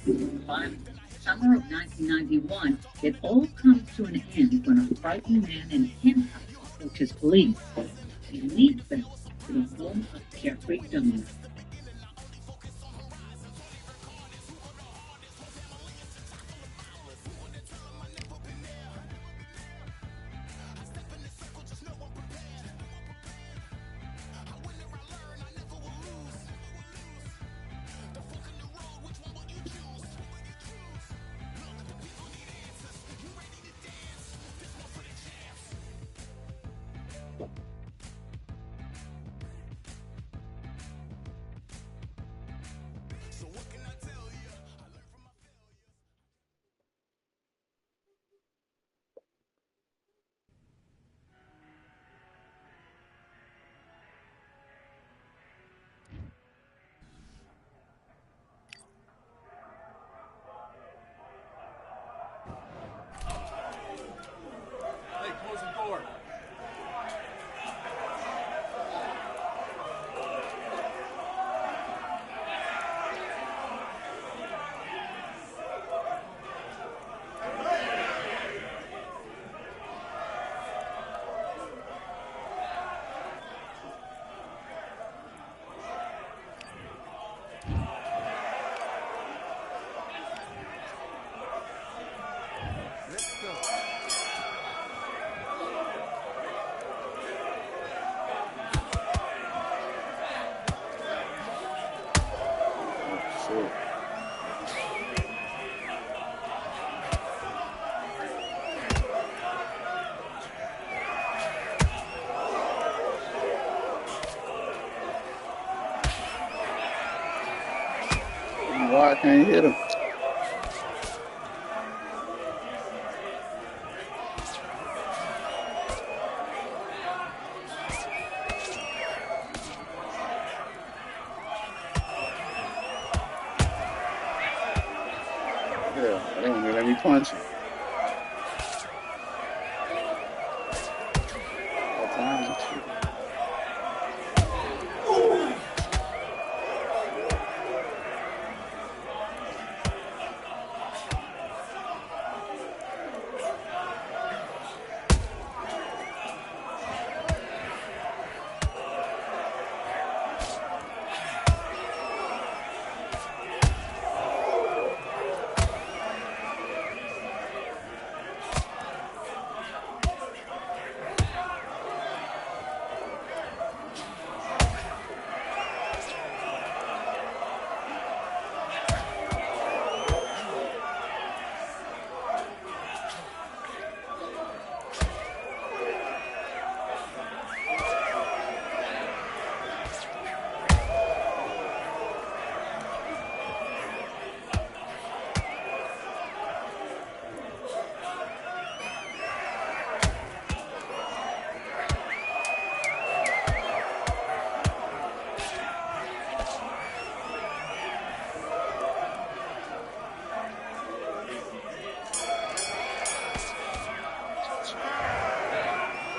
By summer of 1991, it all comes to an end when a frightened man in handcuffs approaches police. He leads them to the home of Jeffrey Dahmer. Hey, close the door. Let's go. Shit. Why I can't hit him? Yeah, they won't even let me punch him. All time and shit.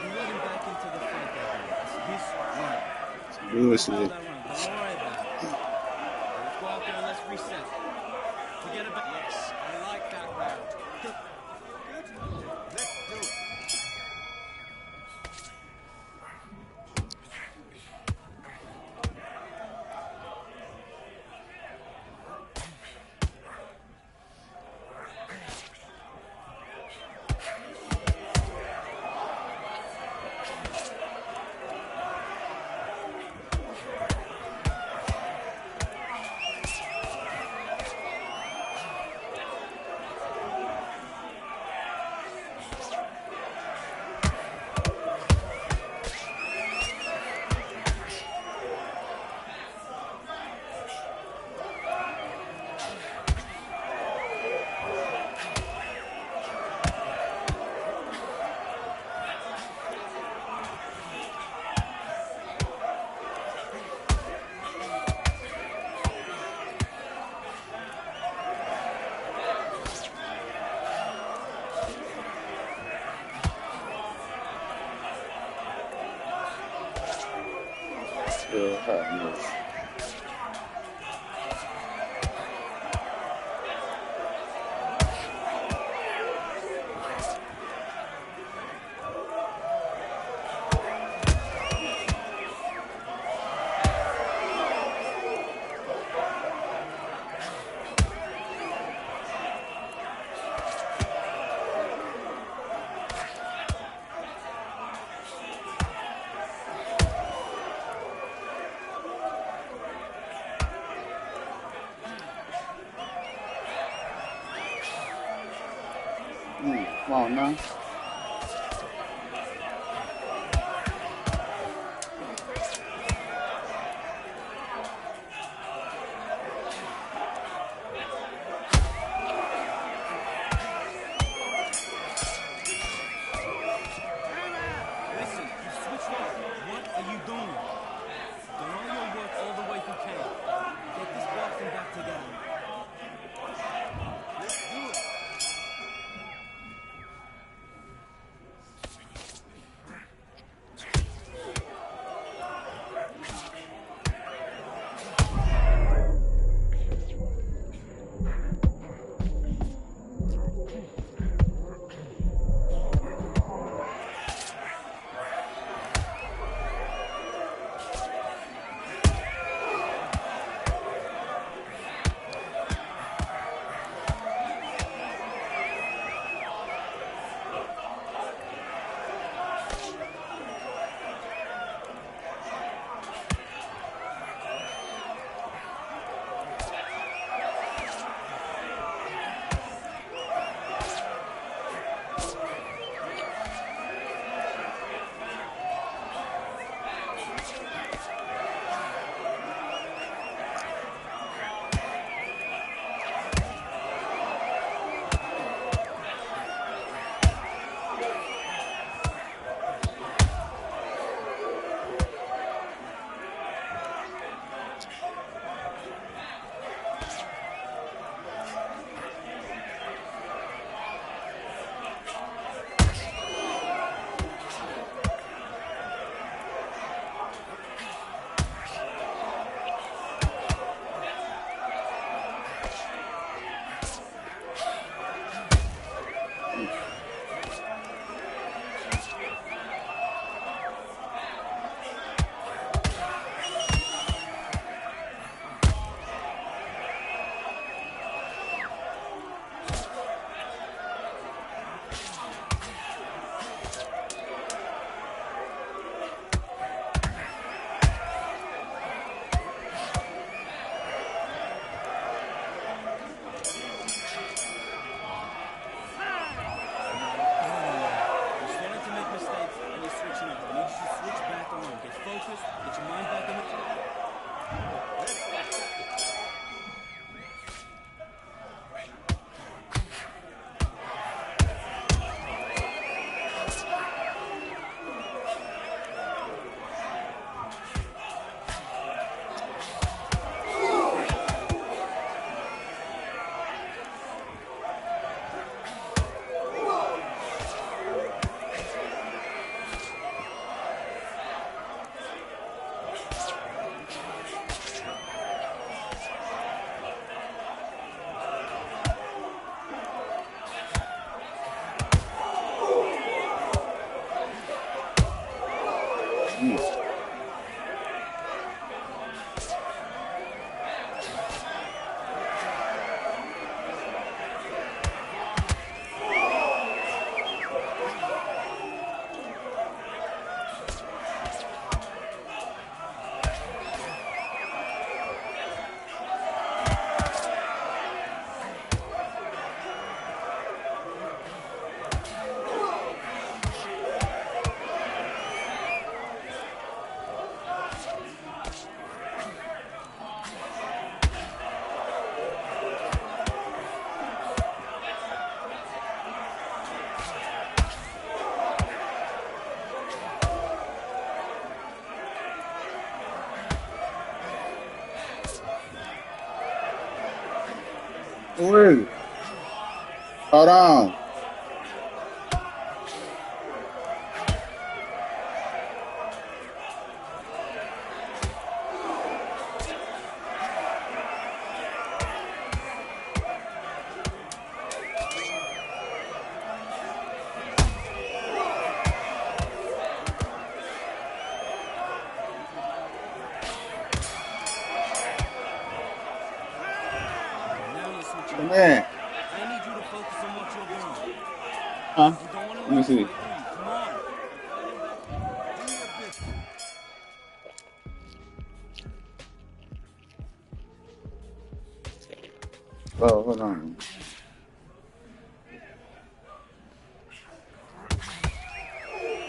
You let him back into the fight that way. He's running. Bullshit. That run. Don't worry about it. Let's go out there and let's reset. Forget about yes. I like that round. Good. Let's do it. Still hot mess. Come on now. Listen, you switched off. What are you doing? Done all your work all the way through camp. Get this boxing back together. Let's do it. Wait. Hold on. Now you're switching Come up. here. I need you to focus on what you're doing. Huh? You don't want to Let me lose see. fight, do you? Come on. Do your best. Oh, hold on.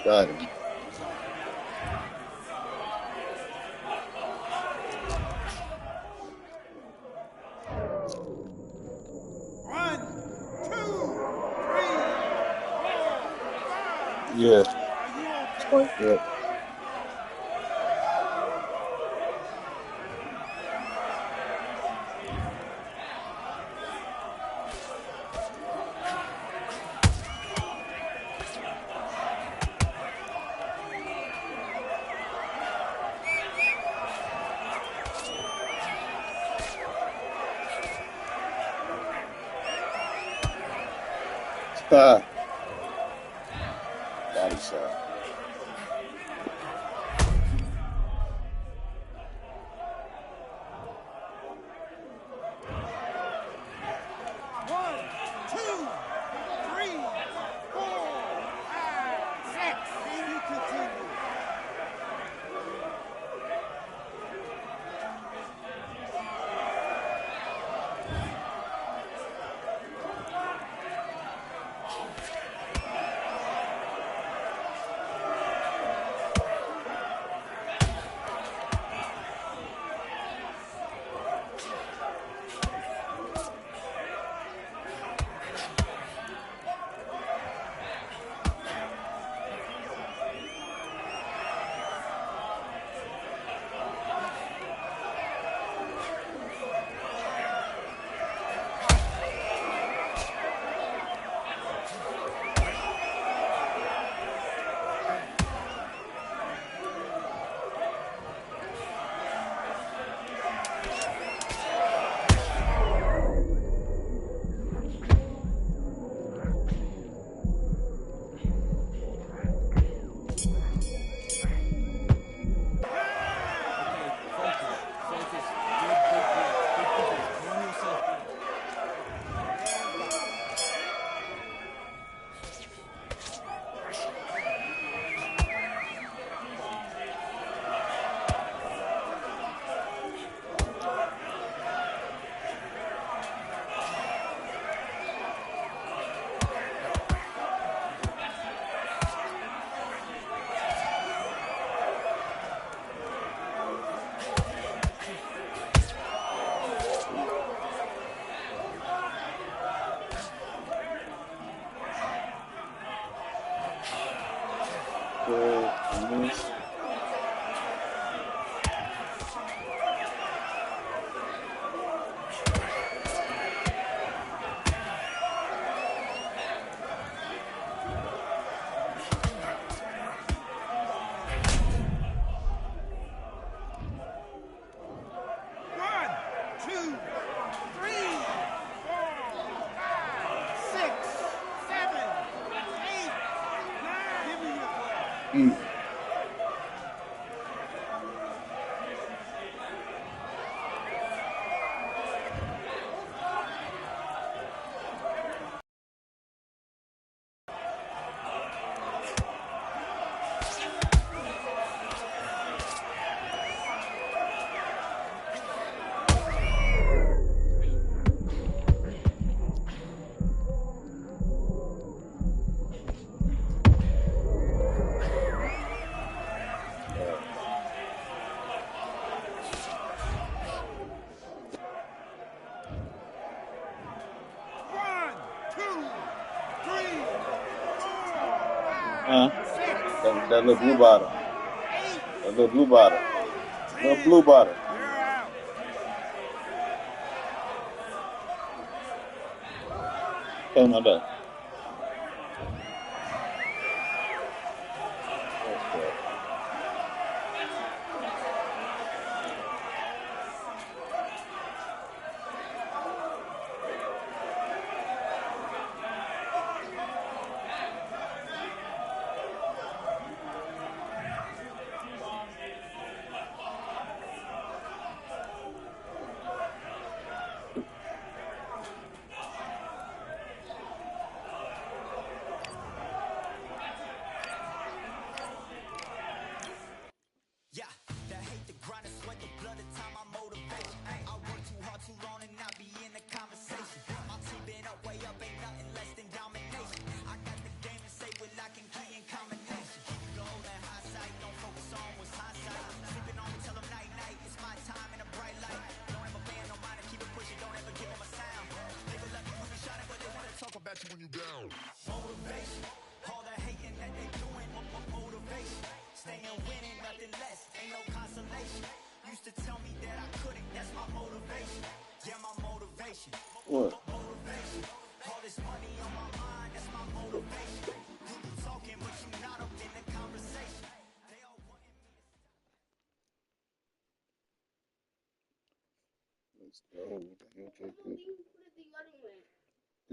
Got him. One, two, three, four, five. Yeah. Are you okay? Point. Yep. Body shot. One, two, three, four, five, six. And you continue. One, two, three, four, five, six, seven, eight, nine. Give me your glove. One, two, three, four, five, six, That little blue bottle. eight, That little blue bottle. nine, Little 10. blue bottle. You're out. Tell him that.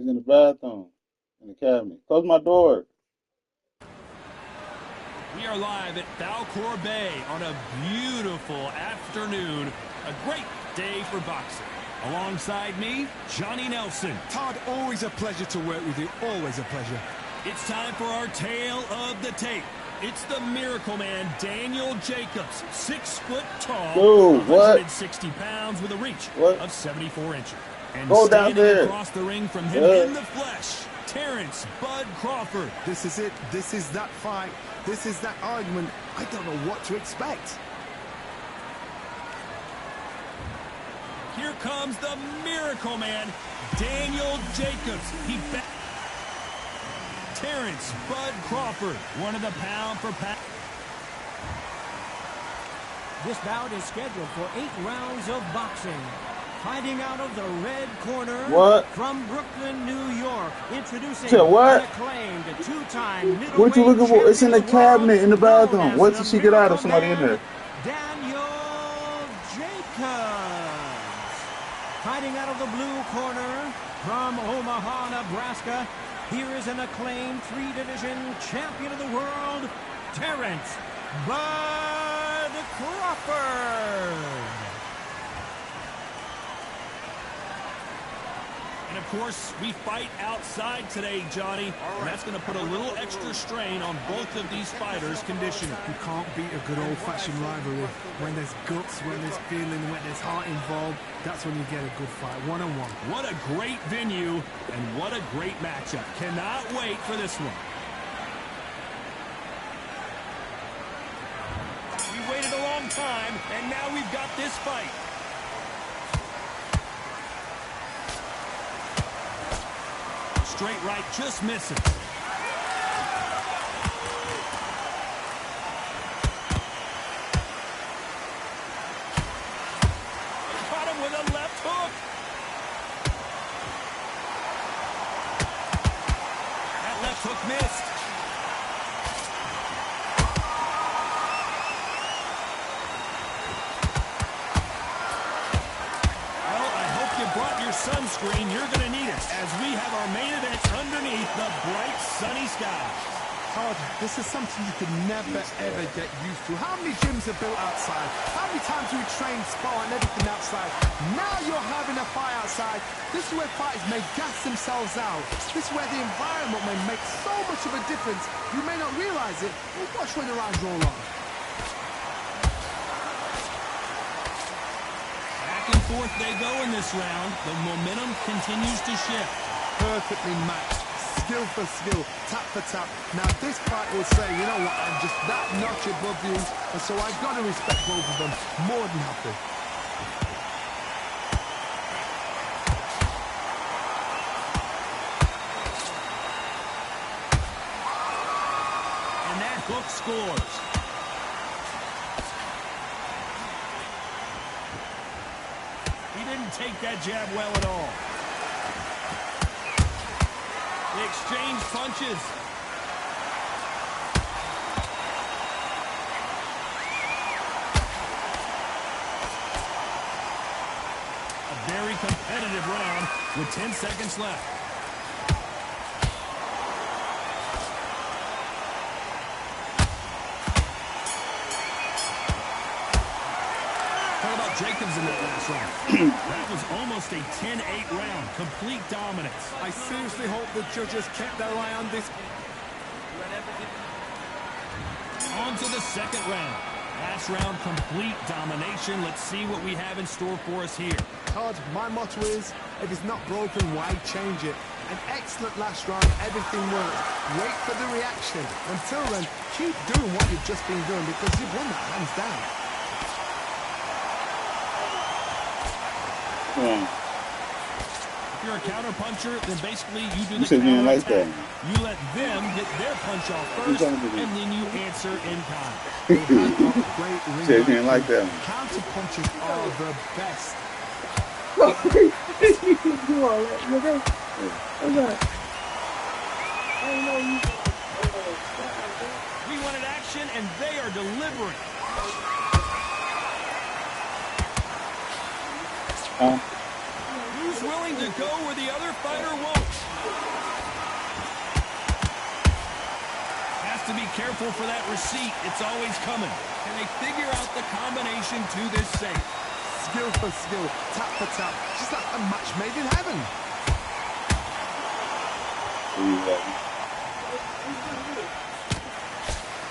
He's in the bathroom, in the cabinet. Close my door. We are live at Valcour Bay on a beautiful afternoon. A great day for boxing. Alongside me, Johnny Nelson. Todd, always a pleasure to work with you. Always a pleasure. It's time for our tale of the tape. It's the Miracle Man, Daniel Jacobs, 6 foot tall, Dude, 160 pounds with a reach of 74 inches. And Go standing down there. across the ring from him in the flesh, Terrence Bud Crawford. This is it. This is that fight. This is that argument. I don't know what to expect. Here comes the Miracle Man, Daniel Jacobs. Terrence Bud Crawford, one of the pound-for-pound. This bout is scheduled for 8 rounds of boxing. Fighting out of the red corner from Brooklyn, New York, introducing an acclaimed 2-time middleweight What you looking for? It's in the champion cabinet in the world, bathroom. Wait till she get out. If somebody in there. Daniel Jacobs. Fighting out of the blue corner from Omaha, Nebraska, here is an acclaimed 3-division champion of the world, Terrence Bud Crawford. And of course, we fight outside today, Johnny. And that's going to put a little extra strain on both of these fighters' conditioning. You can't beat a good old-fashioned rivalry. When there's guts, when there's feeling, when there's heart involved, that's when you get a good fight, one-on-one. What a great venue, and what a great matchup. Cannot wait for this one. We waited a long time, and now we've got this fight. Straight right, just missing. Caught him with a left hook. That left hook missed. Well, I hope you brought your sunscreen. You're going to need it as we have our main event underneath the bright sunny sky. Todd, this is something you could never, ever get used to. How many gyms are built outside? How many times do we train, spar, and everything outside? Now you're having a fight outside. This is where fighters may gas themselves out. This is where the environment may make so much of a difference. You may not realize it, but watch when the rounds roll on. Back and forth they go in this round. The momentum continues to shift. Perfectly matched, skill for skill, tap for tap. Now this fight will say, you know what, I'm just that notch above you, and so I've got to respect both of them more than happy. And that hook scores. He didn't take that jab well at all. They exchange punches. A very competitive round with 10 seconds left. Talk about Jacobs in that last round. That was almost a 10-8 round. Complete dominance. I seriously hope the judges kept their eye on this. On to the second round. Last round, complete domination. Let's see what we have in store for us here. Todd, my motto is, if it's not broken, why change it? An excellent last round, everything worked. Wait for the reaction. Until then, keep doing what you've just been doing because you've won that hands down. If you're a counter-puncher, then basically you do the counter like attack. that. You let them hit their punch off first, and then you answer in kind. Said you didn't like that one. Counter punches are the best. We wanted action, and they are delivering. Who's willing to go where the other fighter won't? to be careful for that receipt. It's always coming. Can they figure out the combination to this safe? Skill for skill, tap for tap. She's like a match made in heaven.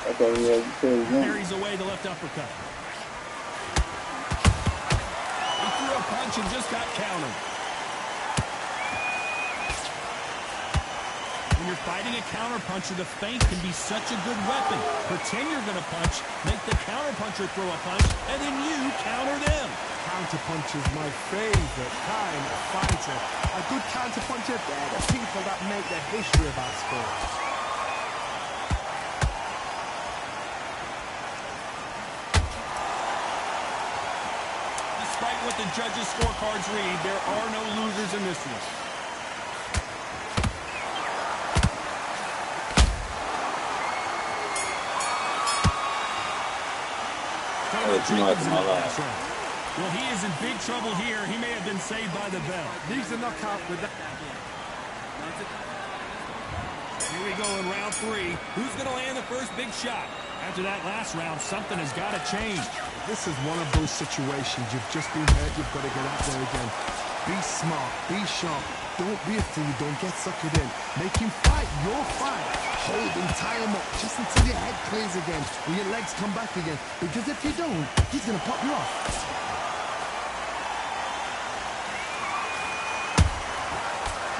I thought he had to say his name. Carries away the left uppercut. He threw a punch and just got countered. When you're fighting a counterpuncher, the feint can be such a good weapon. Pretend you're going to punch, make the counterpuncher throw a punch, and then you counter them. Counterpunch is my favorite kind of fighter. A good counterpuncher, they're the people that make the history of our sport. Despite what the judges' scorecards read, there are no losers in this one. Well, he is in big trouble here. He may have been saved by the bell. Needs a knockout with that. Here we go in round 3. Who's going to land the first big shot? After that last round, something has got to change. This is one of those situations. You've just been hurt. You've got to get out there again. Be smart. Be sharp. Don't be a fool. Don't get suckered in. Make him fight your fight. Hold him, tie him up, just until your head clears again, or your legs come back again. Because if you don't, he's going to pop you off.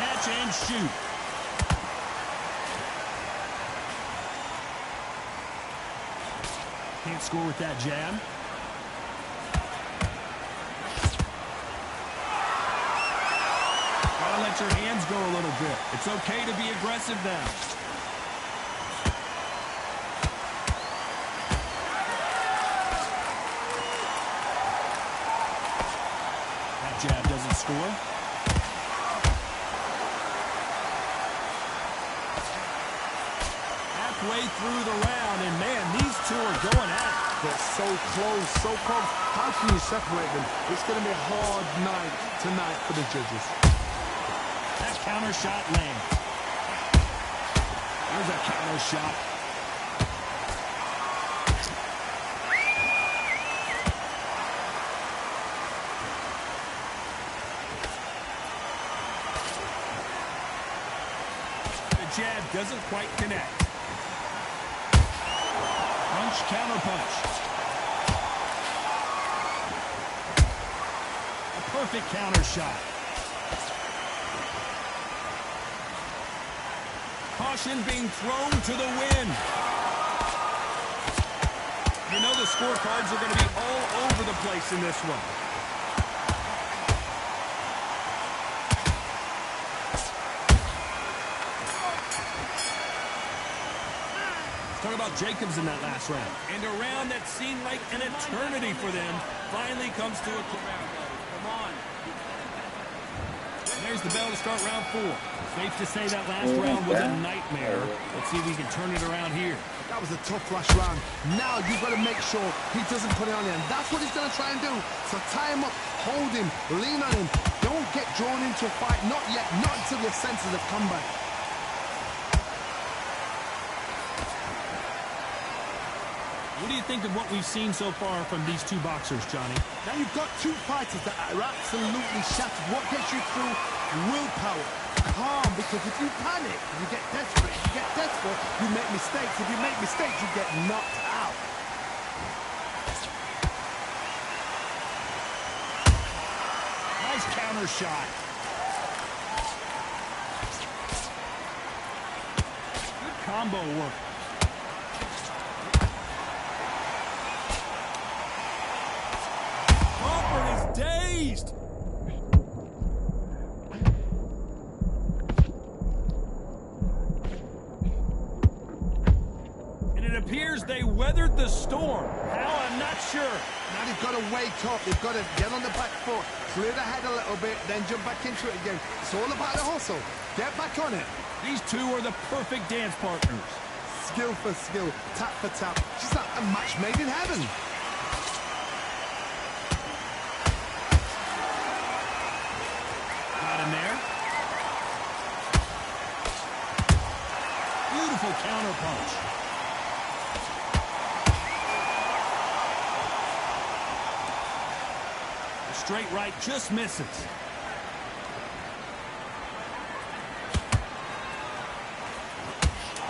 Catch and shoot. Can't score with that jab. Gotta let your hands go a little bit. It's okay to be aggressive now. Jab doesn't score. Halfway through the round, and man, these two are going at it. They're so close, so close. How can you separate them? It's going to be a hard night tonight for the judges. That counter shot lands. There's a counter shot. Jab doesn't quite connect. Punch, counter punch. A perfect counter shot. Caution being thrown to the wind. You know the scorecards are going to be all over the place in this one. Talk about Jacobs in that last round. And a round that seemed like an eternity for them finally comes to a close. Come on. There's the bell to start round 4. Safe to say that last round was a nightmare. Let's see if we can turn it around here. That was a tough last round. Now you've got to make sure he doesn't put it on you. And that's what he's going to try and do. So tie him up, hold him, lean on him. Don't get drawn into a fight. Not yet. Not until your senses have come back. What do you think of what we've seen so far from these two boxers, Johnny? Now you've got two fighters that are absolutely shattered. What gets you through? Willpower. Calm, because if you panic, you get desperate. If you get desperate, you make mistakes. If you make mistakes, you get knocked out. Nice counter shot. Good combo work. Dazed. And it appears they weathered the storm. How? I'm not sure. Now they've got to wake up. They've got to get on the back foot, clear the head a little bit, then jump back into it again. It's all about the hustle. Get back on it. These two are the perfect dance partners. Skill for skill, tap for tap. She's like a match made in heaven. In there. Beautiful counter punch. straight right, just misses.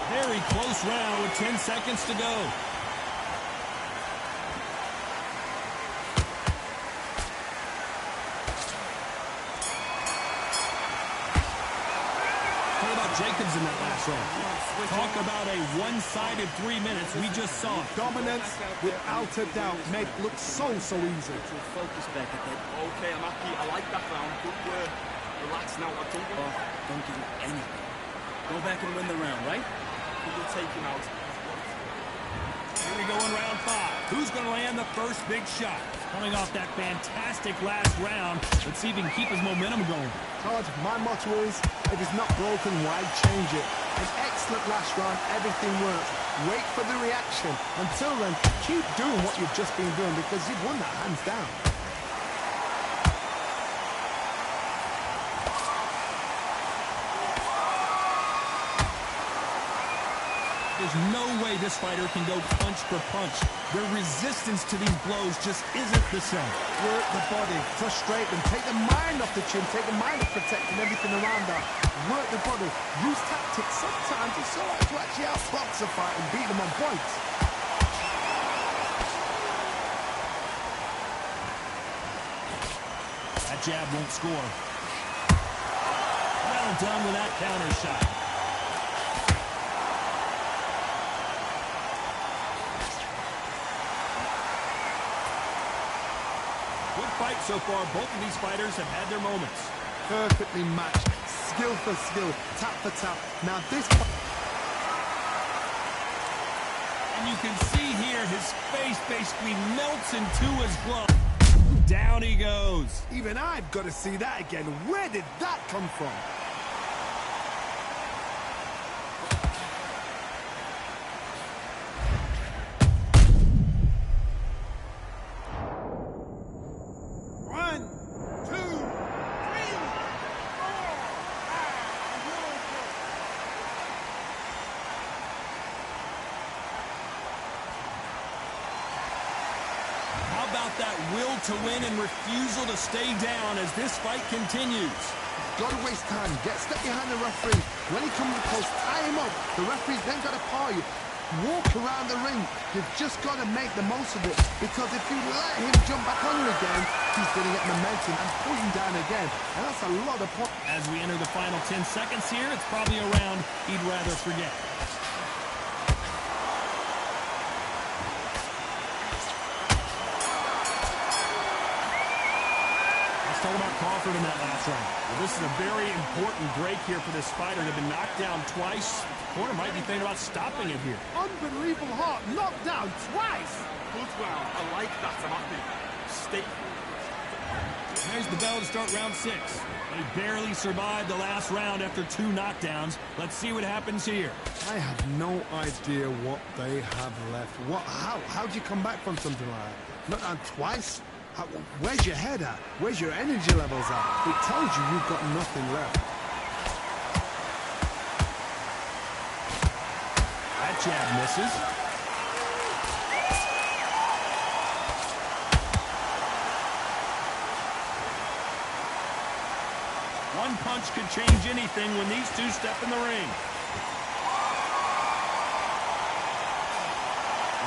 Very close round with 10 seconds to go. What about Jacobs in that last round? Talk about a one-sided 3 minutes. We just saw it. Dominance, without a doubt, made it look so easy. Focus back at that. Okay, I'm happy. I like that round. Good work. Relax now. Don't give him anything. Go back and win the round, right? We'll take him out. Here we go in round 5. Who's going to land the first big shot? Coming off that fantastic last round. Let's see if he can keep his momentum going. Todd, my motto is, if it's not broken, why change it? An excellent last round, everything works. Wait for the reaction. Until then, keep doing what you've just been doing because you've won that hands down. There's no way this fighter can go punch for punch. Their resistance to these blows just isn't the same. Work the body, frustrate them, take the mind off the chin, take the mind off protecting everything around that. Work the body, use tactics. Sometimes it's so hard to actually outbox a fight and beat them on points. That jab won't score. Well done with that counter shot. Fight so far, both of these fighters have had their moments. Perfectly matched, skill for skill, tap for tap. Now this... And you can see here his face basically melts into his glove. Down he goes. Even I've got to see that again. Where did that come from? That will to win and refusal to stay down as this fight continues. Got to waste time. Get step behind the referee. When he comes close, tie him up. The referee's then got to paw you. Walk around the ring. You've just got to make the most of it. Because if you let him jump back on you again, he's going to get momentum and pull you down again. And that's a lot of points. As we enter the final 10 seconds here, it's probably a round he'd rather forget. Talk about Crawford in that last round. Well, this is a very important break here for this fighter. They've been knocked down twice. The corner might be thinking about stopping it here. Unbelievable heart, knocked down twice. Good round. I like that. I'm happy. Stay. There's the bell to start round 6. They barely survived the last round after 2 knockdowns. Let's see what happens here. I have no idea what they have left. How do you come back from something like that? Not down twice? Where's your head at? Where's your energy levels at? It tells you you've got nothing left. That jab misses. One punch could change anything when these two step in the ring.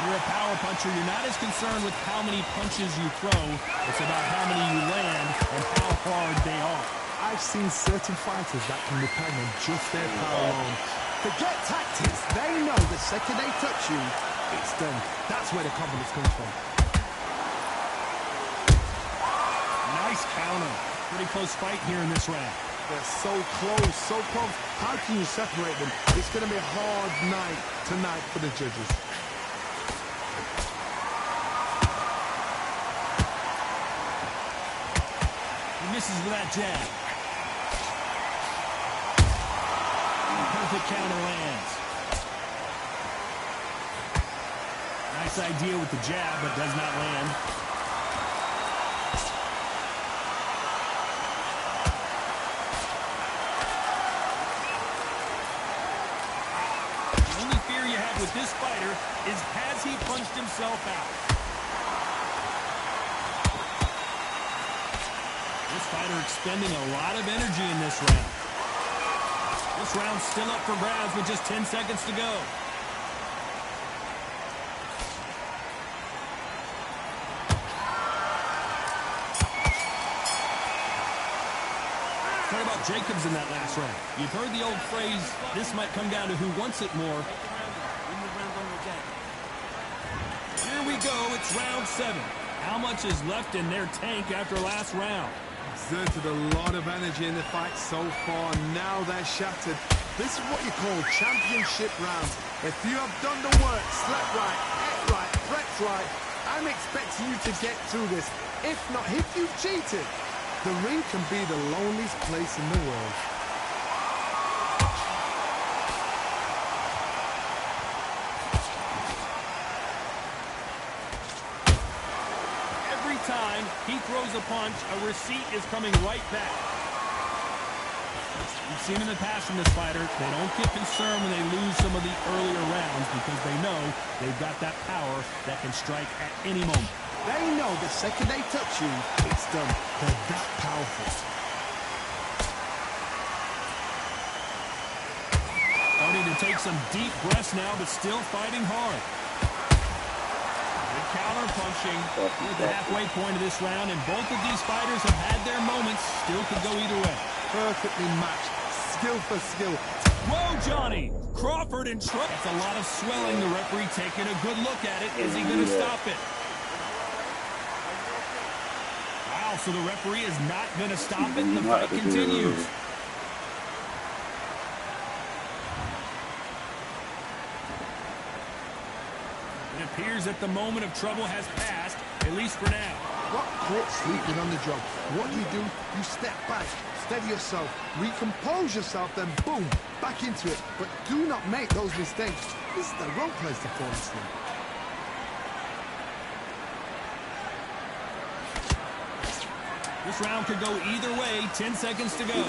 When you're a power puncher, you're not as concerned with how many punches you throw. It's about how many you land and how hard they are. I've seen certain fighters that can depend on just their power alone. Forget tactics. They know the second they touch you, it's done. That's where the confidence comes from. Nice counter. Pretty close fight here in this round. They're so close, so close. How can you separate them? It's going to be a hard night tonight for the judges. Misses with that jab. Perfect counter lands. Nice idea with the jab, but does not land. The only fear you have with this fighter is, has he punched himself out? fighter expending a lot of energy in this round. This round's still up for grabs with just 10 seconds to go. What about Jacobs in that last round? You've heard the old phrase, this might come down to who wants it more. Here we go, it's round 7. How much is left in their tank after last round? Exerted a lot of energy in the fight so far. Now they're shattered. This is what you call championship rounds. If you have done the work, slept right, ate right, prepped right, I'm expecting you to get through this. If not, if you've cheated, the ring can be the loneliest place in the world. Every time he throws a punch, a receipt is coming right back. We've seen in the past from this fighter, they don't get concerned when they lose some of the earlier rounds because they know they've got that power that can strike at any moment. They know the second they touch you, it's done. They're that powerful. Starting to take some deep breaths now, but still fighting hard. Good counter punching. We're at the halfway point of this round, and both of these fighters have had their moments. Still could go either way. Perfectly matched, skill for skill. Whoa, Johnny! Crawford in trouble. That's a lot of swelling. The referee taking a good look at it. Is he going to stop it? Wow, so the referee is not going to stop it, and the fight continues. It appears that the moment of trouble has passed, at least for now. Got caught sleeping on the job. What do? You step back, steady yourself, recompose yourself, then boom, back into it. But do not make those mistakes. This is the wrong place to fall asleep. This round could go either way. 10 seconds to go.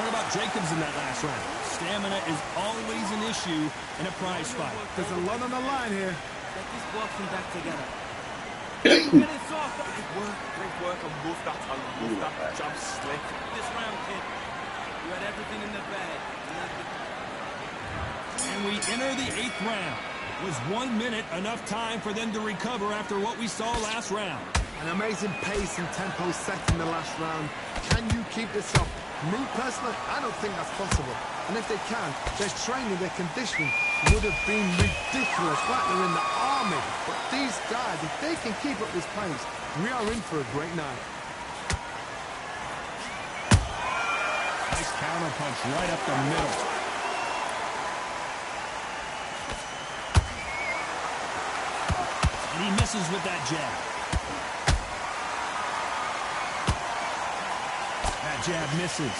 What about Jacobs in that last round? Stamina is always an issue in a prize fight. There's a lot on the line here. Get this boxing back together. Get it soft. Great work. I love that. I love that. Jump slick. This round, kid. You had everything in the bag. And we enter the 8th round. Was 1 minute enough time for them to recover after what we saw last round? An amazing pace and tempo set in the last round. Can you keep this up? Me, personally, I don't think that's possible. And if they can, their training, their conditioning would have been ridiculous, like they're in the army. But these guys, if they can keep up this pace, we are in for a great night. Nice counter punch right up the middle. And he misses with that jab. That jab misses.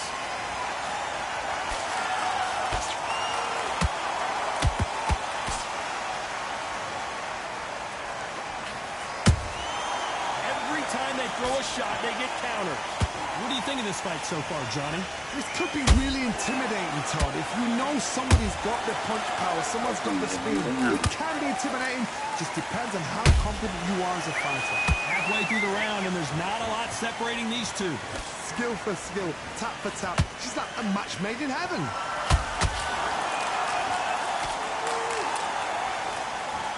Every time they throw a shot, they get countered. What do you think of this fight so far, Johnny? This could be really intimidating, Todd. If you know somebody's got the punch power, someone's got the speed, it can be intimidating. Just depends on how confident you are as a fighter. Halfway through the round, and there's not a lot separating these two. Skill for skill, tap for tap. She's like a match made in heaven.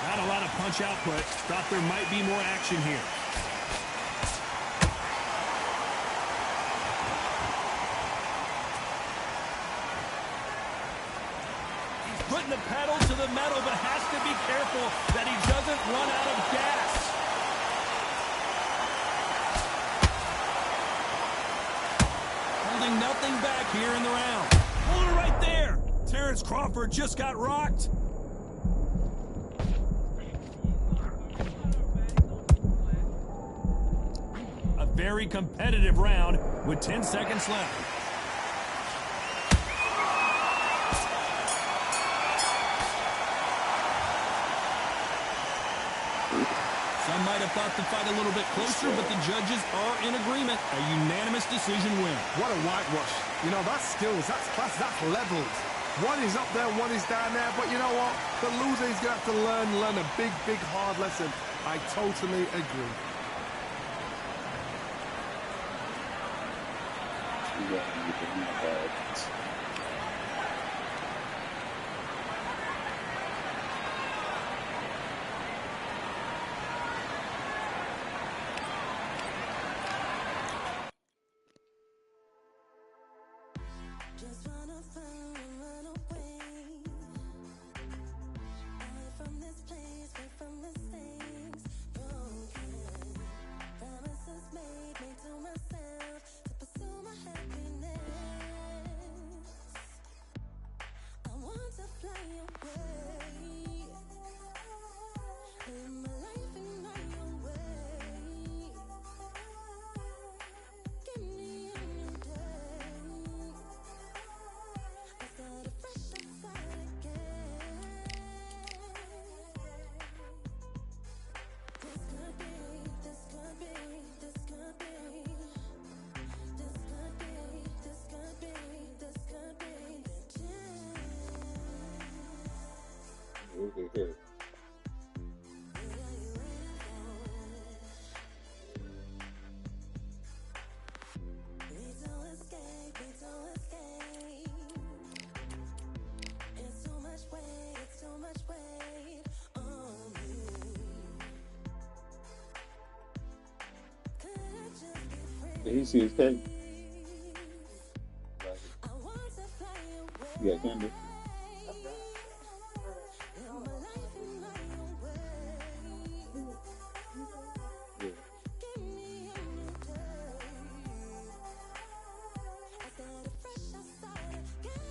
Not a lot of punch output. Thought there might be more action here. Putting the pedal to the metal, but has to be careful that he doesn't run out of gas. Holding nothing back here in the round. Hold it right there. Terrence Crawford just got rocked. A very competitive round with 10 seconds left. Some might have thought the fight a little bit closer, but the judges are in agreement. A unanimous decision win. What a whitewash. You know, that's skills, that's class, that's levels. One is up there, one is down there. But you know what? The loser is going to have to learn a big, big, hard lesson. I totally agree. Just wanna run away. Away from this place, away from mistakes. Broken promises made to myself to pursue my happiness. I want to fly away. Live my life in my own way. Give me a new day. I start afresh inside again. This could be, this could be, this could be. This could be, this could be, this could be the chance. Okay, here. What are you waiting for? Need to escape, need to escape. It's too much weight, it's too much weight on me. Could I just be free? Did he see his cake? I want to fly away. Yeah, Candy. Live my life in my own way. Yeah. Give me a new day. I start afresh, I start again.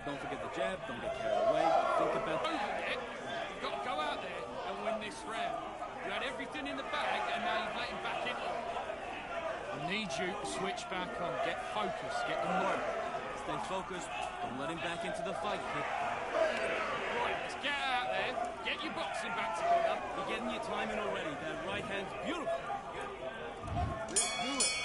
Don't forget the jab, don't get carried away. Think about Don't forget, you've got to go out there and win this round. You had everything in the bag and now you've let him back into it. I need you to switch back on. Get focused, get the work. Stay focused. Don't let him back into the fight, kid. Right, let's get out there, get your boxing back together. You're getting your timing already. That right hand's beautiful. Do it.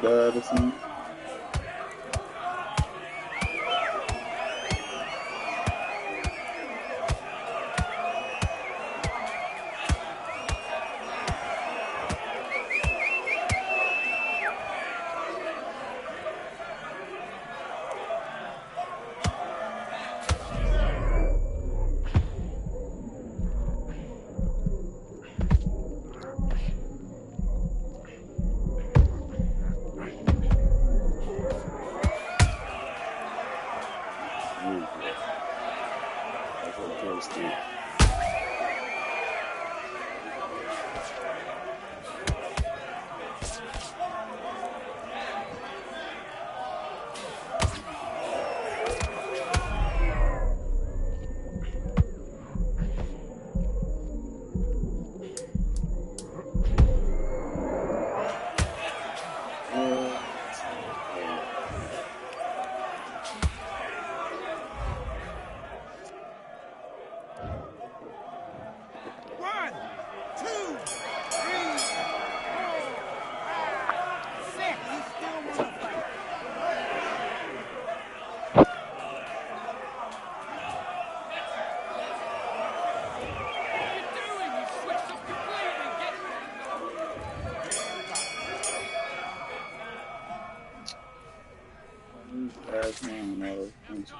God or something. That's what kills too. Last man and all those punches.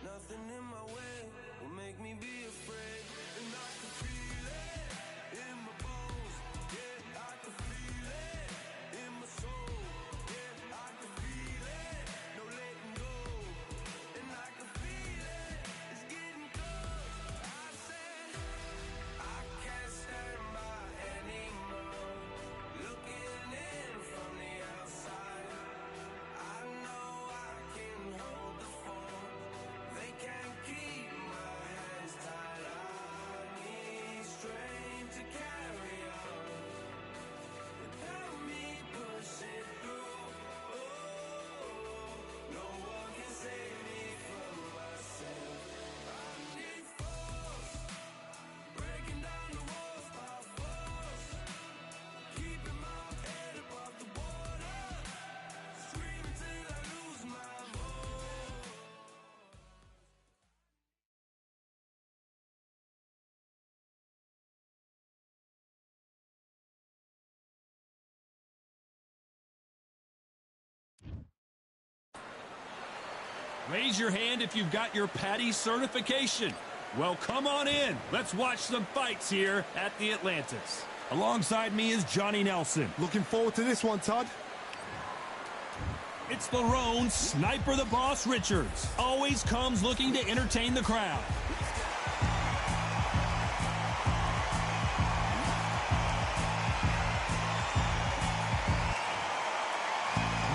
Nothing in my way will make me be afraid. And I can feel it in my bones. Yeah, I can feel it in my soul. Yeah, I can feel it, no letting go. And I can feel it, it's getting close. I said, I can't stand by anymore. Looking in from the outside, I know I can hold the phone. They can't keep my hands tied. I need strength to carry on without me pushing through. Oh, no one can save me from myself. I need force, breaking down the walls by force, keeping my head above the water, screaming till I lose my voice. Raise your hand if you've got your Patty certification. Well, come on in. Let's watch some fights here at the Atlantis. Alongside me is Johnny Nelson. Looking forward to this one, Todd. It's the Roan Sniper the Boss Richards. Always comes looking to entertain the crowd.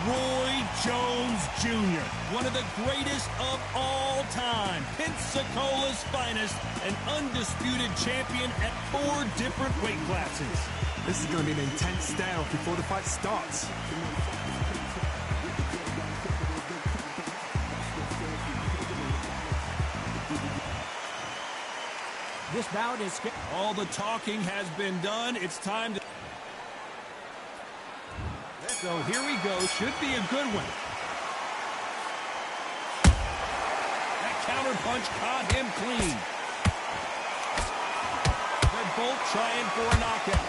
Roy Jones Jr., one of the greatest of all time, Pensacola's finest, an undisputed champion at 4 different weight classes. This is going to be an intense standoff before the fight starts. This bout is... All the talking has been done. It's time to... So here we go. Should be a good one. That counter punch caught him clean. They're both trying for a knockout.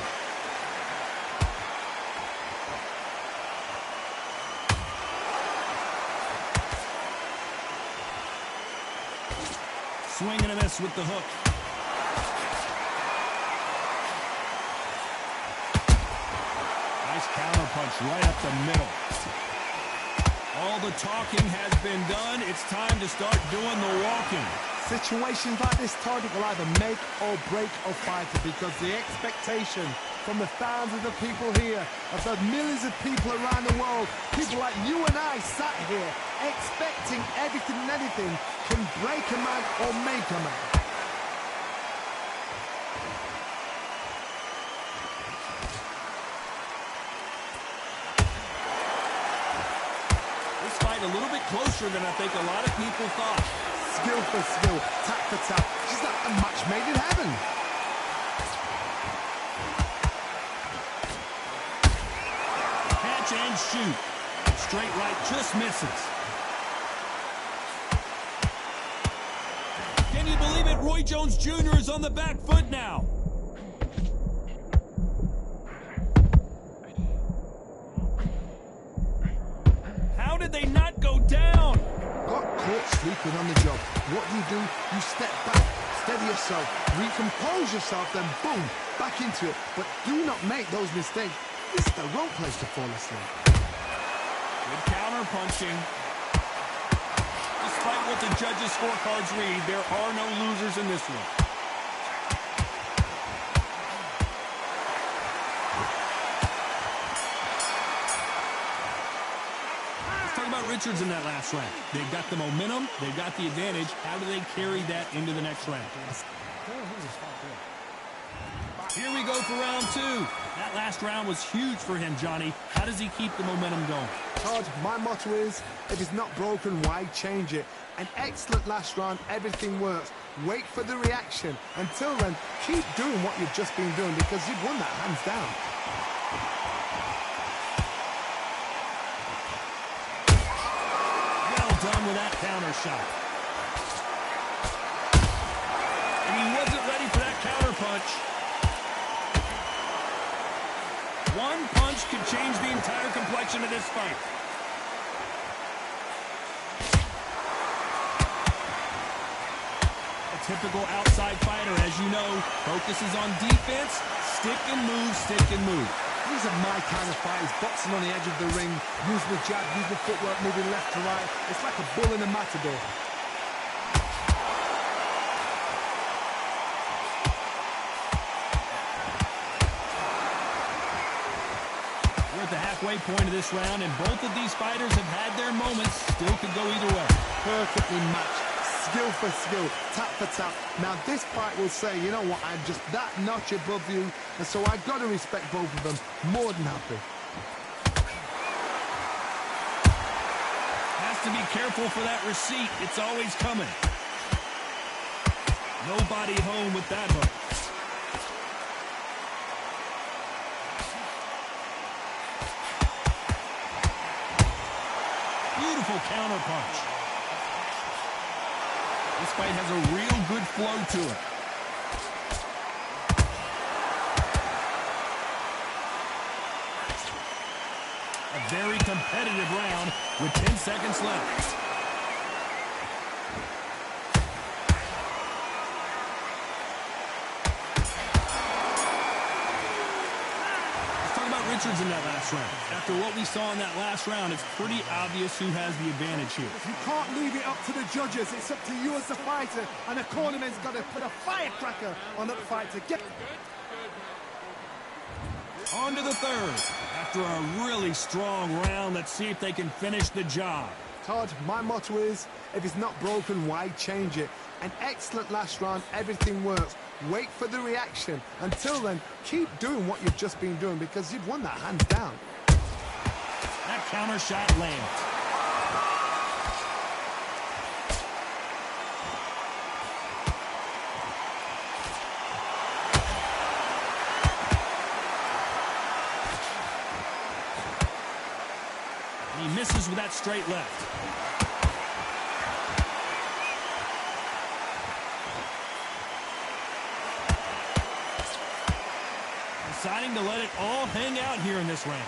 Swing and a miss with the hook. Nice counter punch right up the middle. All the talking has been done. It's time to start doing the walking. Situations like this, Todd, will either make or break a fighter because the expectation from the thousands of people here, of the millions of people around the world, people like you and I sat here expecting everything and anything can break a man or make a man. This fight a little bit closer than I think a lot of people thought. Skill for skill, tap for tap. She's like a match made in heaven. Catch and shoot. Straight right just misses. Can you believe it? Roy Jones Jr. is on the back foot now. How did they not go down? Got caught sleeping on the job. What do? You step back, steady yourself, recompose yourself, then boom, back into it. But do not make those mistakes. This is the wrong place to fall asleep. Good counter punching. Despite what the judges' scorecards read, there are no losers in this one. Let's talk about Richards in that last round. They've got the momentum, they've got the advantage. How do they carry that into the next round? Here we go for round two. That last round was huge for him, Johnny. How does he keep the momentum going? Todd, my motto is, if it's not broken, why change it? An excellent last round, everything works. Wait for the reaction. Until then, keep doing what you've just been doing because you've won that hands down. Well done with that counter shot. And he wasn't ready for that counter punch. One punch could change the entire complexion of this fight. A typical outside fighter, as you know, focuses on defense, stick and move, stick and move. These are my kind of fighters, boxing on the edge of the ring, using the jab, using the footwork, moving left to right. It's like a bull in a matador. We're at the halfway point of this round, and both of these fighters have had their moments. Still could go either way. Perfectly matched. Skill for skill, tap for tap. Now this fight will say, you know what, I'm just that notch above you, and so I've got to respect both of them. More than happy. Has to be careful for that receipt. It's always coming. Nobody home with that hook. Beautiful counter punch. This fight has a real good flow to it. A very competitive round with 10 seconds left. Let's talk about Richards in that last round. After what we saw in that last round, it's pretty obvious who has the advantage here. You can't leave it up to the judges. It's up to you as the fighter, and the cornerman's got to put a firecracker on that fight to get... On to the third. After a really strong round, let's see if they can finish the job. Todd, my motto is, if it's not broken, why change it? An excellent last round, everything works. Wait for the reaction. Until then, keep doing what you've just been doing because you've won that hands down. That counter shot lands. And he misses with that straight left. Deciding to let it all hang out here in this round.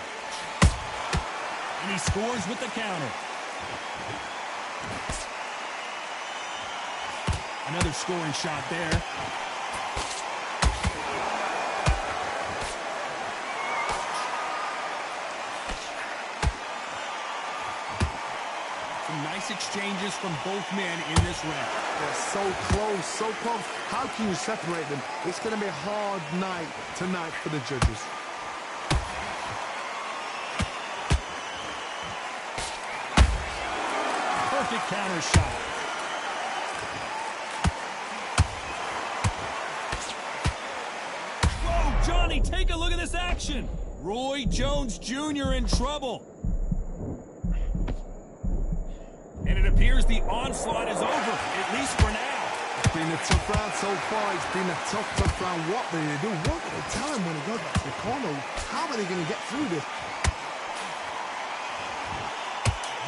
And he scores with the counter. Another scoring shot there. Some nice exchanges from both men in this round. They're so close, so close. How can you separate them? It's going to be a hard night tonight for the judges. Perfect counter shot. Whoa, Johnny, take a look at this action. Roy Jones Jr. in trouble. And it appears the onslaught is over, at least for now. It's been a tough round so far. It's been a tough round. What do they do? What do they tell him when he goes back to the corner? How are they going to get through this?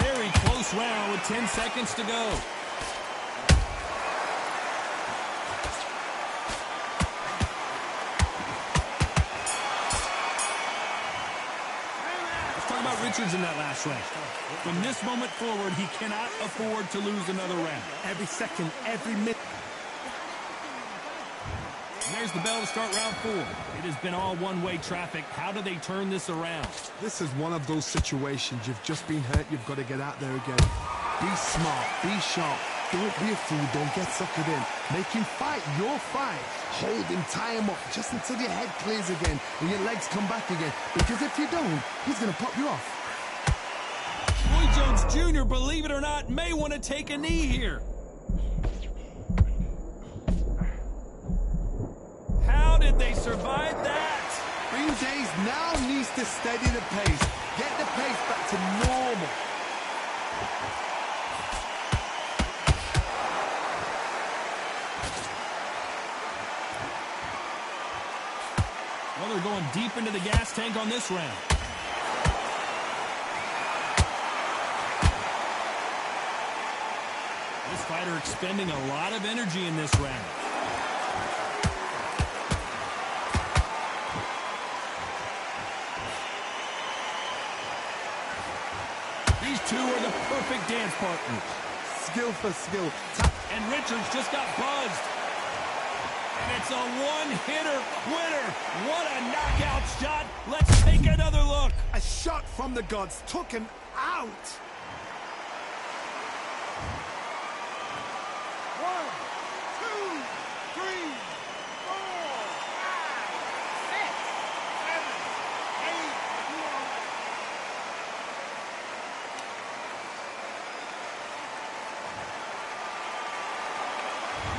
Very close round with 10 seconds to go. Let's talk about Richards in that last round. From this moment forward, he cannot afford to lose another round. Every second, every minute. And there's the bell to start round 4. It has been all one-way traffic. How do they turn this around? This is one of those situations. You've just been hurt. You've got to get out there again. Be smart. Be sharp. Don't be a fool. Don't get suckered in. Make him fight your fight. Hold him, tie him up, just until your head clears again and your legs come back again. Because if you don't, he's going to pop you off. Roy Jones Jr., believe it or not, may want to take a knee here. How did they survive that? Green Days now needs to steady the pace. Get the pace back to normal. Well, they're going deep into the gas tank on this round. This fighter expending a lot of energy in this round. These two are the perfect dance partners. Skill for skill. And Richards just got buzzed. And it's a one-hitter winner. What a knockout shot. Let's take another look. A shot from the gods took him out. 1, 2, 3, 4, 5, 6, 7, 8.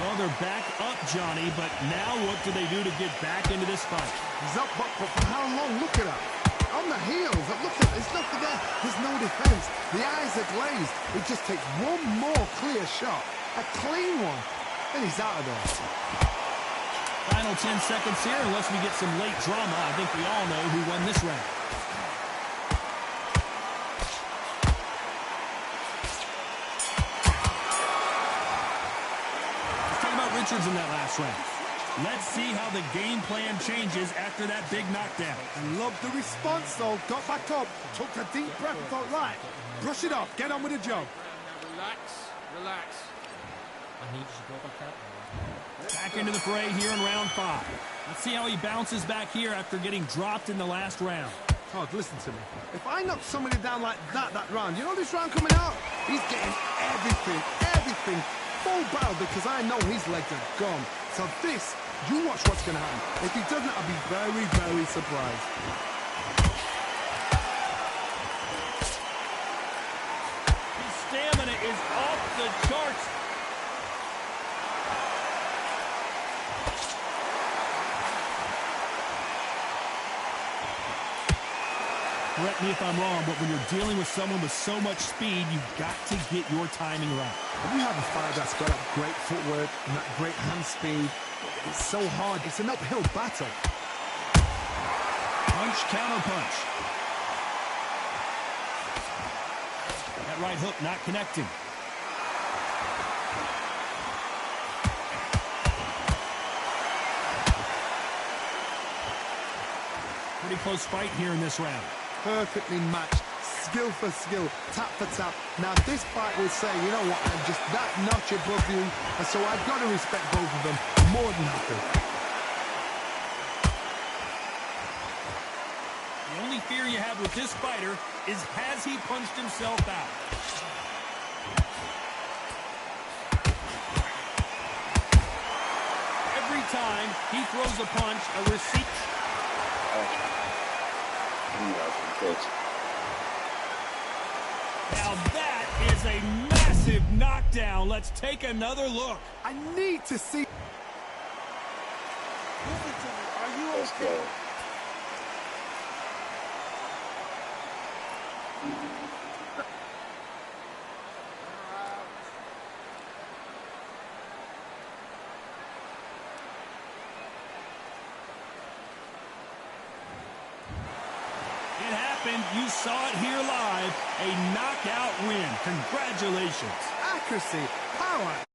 Well, they're back up, Johnny, but now what do they do to get back into this fight? He's up, but for how long? Look at that. On the heels. Look at there's nothing there. There's no defense. The eyes are glazed. It just takes one more clear shot. A clean one. And he's out of there. Final 10 seconds here, unless we get some late drama. I think we all know who won this round. Let's talk about Richards in that last round. Let's see how the game plan changes after that big knockdown. And love the response, though. Got back up. Took a deep breath and thought, right, brush it off. Get on with the job. Relax, relax. Back into the fray here in round 5. Let's see how he bounces back here after getting dropped in the last round. Todd, listen to me. If I knock somebody down like that round, you know this round coming out? He's getting everything full battle because I know his legs are gone. So this, you watch what's going to happen. If he doesn't, I'll be very, very surprised. His stamina is off the charts. Correct me if I'm wrong, but when you're dealing with someone with so much speed, you've got to get your timing right. When you have a fighter that's got that great footwork and that great hand speed, it's so hard. It's an uphill battle. Punch, counter punch. That right hook not connecting. Pretty close fight here in this round. Perfectly matched, skill for skill, tap for tap. Now this fight will say, you know what, I'm just that notch above you, and so I've got to respect both of them more than happy. The only fear you have with this fighter is, has he punched himself out? He throws a punch, a receipt. Now that is a massive knockdown. Let's take another look. I need to see. Listen to me. Are you Let's okay? go. It happened. You saw it here live. A knockout win. Congratulations. Accuracy, power.